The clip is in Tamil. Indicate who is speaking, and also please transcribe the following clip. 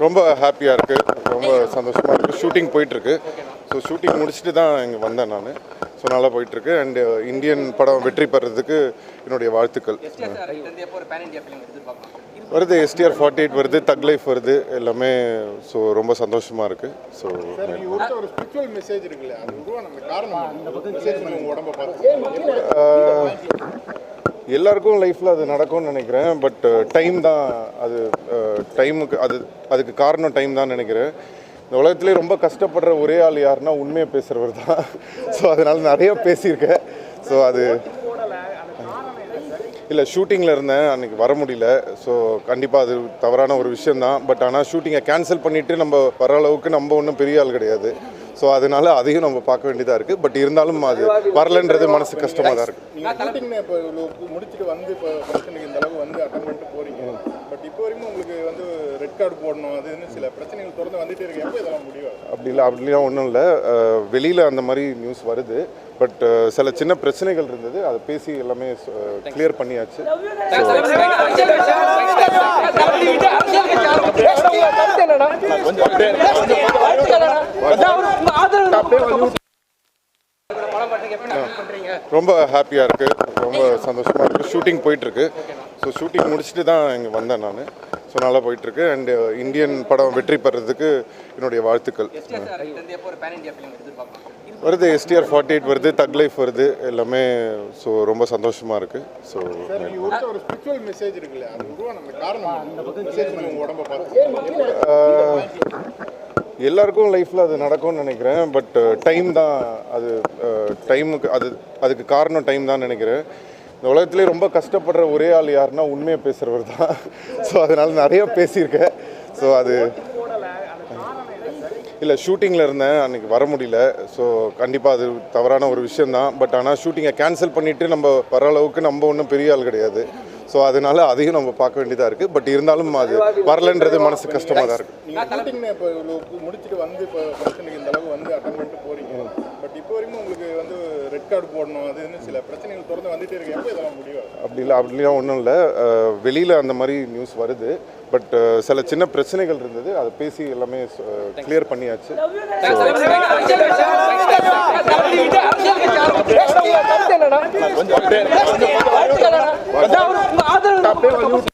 Speaker 1: ரொம்ப ஹாப்பியாக இருக்குது, ரொம்ப சந்தோஷமாக இருக்குது. ஷூட்டிங் போயிட்டுருக்கு. ஸோ ஷூட்டிங் முடிச்சுட்டு தான் இங்கே வந்தேன் நான். ஸோ நல்லா போயிட்டுருக்கு. அண்ட் இந்தியன் படம் வெற்றி பெறதுக்கு என்னுடைய வாழ்த்துக்கள். வருது, எஸ்டிஆர் 48 வருது, தக் லைஃப் வருது, எல்லாமே. ஸோ ரொம்ப சந்தோஷமாக இருக்குது. ஸோ
Speaker 2: ஒரு ஸ்பிரிச்சுவல் மெசேஜ் இருக்குல்ல, அது உருவான காரணம் உடம்பை பார்த்து
Speaker 1: எல்லாருக்கும் லைஃப்பில் அது நடக்கும்னு நினைக்கிறேன். பட் டைம் தான் அது. டைமுக்கு அதுக்கு காரணம் டைம் தான் நினைக்கிறேன். இந்த உலகத்துலேயே ரொம்ப கஷ்டப்படுற ஒரே ஆள் யாருன்னா உண்மையை பேசுகிறவர் தான். ஸோ அதனால் நிறைய பேசியிருக்கேன். ஸோ அது இல்லை, ஷூட்டிங்கில் இருந்தேன், அன்றைக்கி வர முடியல. ஸோ கண்டிப்பாக அது தவறான ஒரு விஷயந்தான். பட் ஆனால் ஷூட்டிங்கை கேன்சல் பண்ணிவிட்டு நம்ம வர அளவுக்கு நம்ம ஒன்றும் பெரிய ஆள் கிடையாது. ஸோ அதனால் அதையும் நம்ம பார்க்க வேண்டியதாக இருக்குது. பட் இருந்தாலும் அது வரலன்றது மனசு கஷ்டமாக தான் இருக்குது.
Speaker 2: ஷூட்டிங் இப்போ முடிச்சுட்டு வந்து இப்போ ஃபங்க்ஷனுக்கு இந்த அளவு வந்து அட்டன் பண்ணிட்டு போகிறீங்க. பட் இப்போ வரைக்கும் உங்களுக்கு வந்து ரெட் கார்டு போடணும், அது சில பிரச்சனைகள் தொடர்ந்து வந்துகிட்டே இருக்கு. எப்போ இதெல்லாம் முடியும்? அப்படிலாம் ஒன்றும் இல்லை. வெளியில் அந்த மாதிரி நியூஸ் வருது. பட் சில சின்ன பிரச்சனைகள் இருந்தது, அதை பேசி எல்லாமே கிளியர் பண்ணியாச்சு. ரொம்ப ஹாப்பியாக இருக்குது, ரொம்ப சந்தோஷமாக இருக்குது. ஷூட்டிங் போயிட்டுருக்கு. ஸோ ஷூட்டிங் முடிச்சுட்டு தான் இங்கே வந்தேன் நான். ஸோ நல்லா போயிட்டுருக்கு. அண்ட் இந்தியன் படம் வெற்றி பெறதுக்கு என்னுடைய வாழ்த்துக்கள். வருது, எஸ்டிஆர் 48 வருது, தக் லைஃப் வருது, எல்லாமே. ஸோ ரொம்ப சந்தோஷமாக இருக்குது. ஸோ ஒரு ஸ்பிரிச்சுவல் மெசேஜ் இருக்குல்ல, அது உருவான காரணம் உடம்பை பார்த்து
Speaker 1: எல்லாருக்கும் லைஃப்பில் அது நடக்கும்னு நினைக்கிறேன். பட் டைம் தான் அது. டைமுக்கு அதுக்கு காரணம் டைம் தான் நினைக்கிறேன். இந்த உலகத்துலேயே ரொம்ப கஷ்டப்படுற ஒரே ஆள் யாருன்னா உண்மையை பேசுகிறவர் தான். ஸோ அதனால் நிறைய பேசியிருக்கேன். ஸோ அது இல்லை, ஷூட்டிங்கில் இருந்தேன், அன்றைக்கி வர முடியல. ஸோ கண்டிப்பாக அது தவறான ஒரு விஷயந்தான். பட் ஆனால் ஷூட்டிங்கை கேன்சல் பண்ணிவிட்டு நம்ம வர அளவுக்கு நம்ம ஒன்றும் பெரிய ஆள் கிடையாது. ஸோ அதனால் அதையும் நம்ம பார்க்க வேண்டியதாக இருக்குது. பட் இருந்தாலும் அது வரலன்றது மனசு கஷ்டமாக தான் இருக்குது.
Speaker 2: ஷூட்டிங் இப்போ முடிச்சுட்டு வந்து இப்போ ஃபங்க்ஷனுக்கு இந்த அளவு வந்து அட்டன் பண்ணிட்டு போகிறீங்க. பட் இப்போ வரைக்கும் உங்களுக்கு வந்து ரெட் கார்டு போடணும், அது சில பிரச்சனைகள் தொடர்ந்து வந்துகிட்டே இருக்கு. எப்போ இதெல்லாம் முடியும்? அப்படிலாம் ஒன்றும் இல்லை. வெளியில் அந்த மாதிரி நியூஸ் வருது. பட் சில சின்ன பிரச்சனைகள் இருந்தது, அதை பேசி எல்லாமே கிளியர் பண்ணியாச்சு.
Speaker 3: கொஞ்சம்